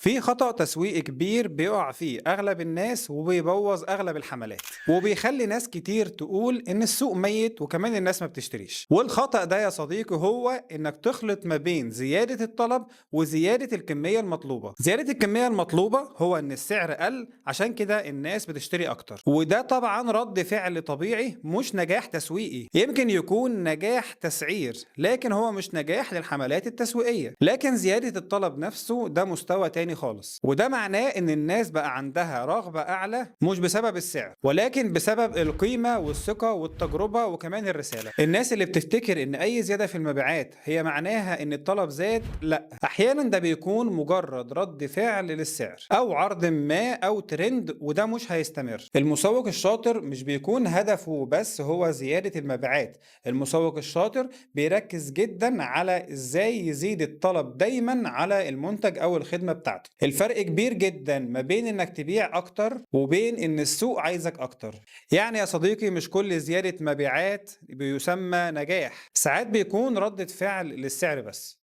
في خطأ تسويقي كبير بيقع فيه أغلب الناس وبيبوظ أغلب الحملات وبيخلي ناس كتير تقول إن السوق ميت وكمان الناس ما بتشتريش. والخطأ ده يا صديقي هو إنك تخلط ما بين زيادة الطلب وزيادة الكمية المطلوبة. زيادة الكمية المطلوبة هو إن السعر قل عشان كده الناس بتشتري أكتر، وده طبعا رد فعل طبيعي مش نجاح تسويقي. يمكن يكون نجاح تسعير لكن هو مش نجاح للحملات التسويقية. لكن زيادة الطلب نفسه ده مستوى تاني خالص، وده معناه ان الناس بقى عندها رغبة اعلى مش بسبب السعر ولكن بسبب القيمة والثقة والتجربة وكمان الرسالة. الناس اللي بتفتكر ان اي زيادة في المبيعات هي معناها ان الطلب زاد، لا، احيانا ده بيكون مجرد رد فعل للسعر او عرض ما او ترند، وده مش هيستمر. المسوق الشاطر مش بيكون هدفه بس هو زيادة المبيعات. المسوق الشاطر بيركز جدا على ازاي يزيد الطلب دايما على المنتج او الخدمة بتاعته. الفرق كبير جدا ما بين انك تبيع اكتر وبين ان السوق عايزك اكتر. يعني يا صديقي مش كل زيادة مبيعات بيسمى نجاح، ساعات بيكون ردة فعل للسعر بس.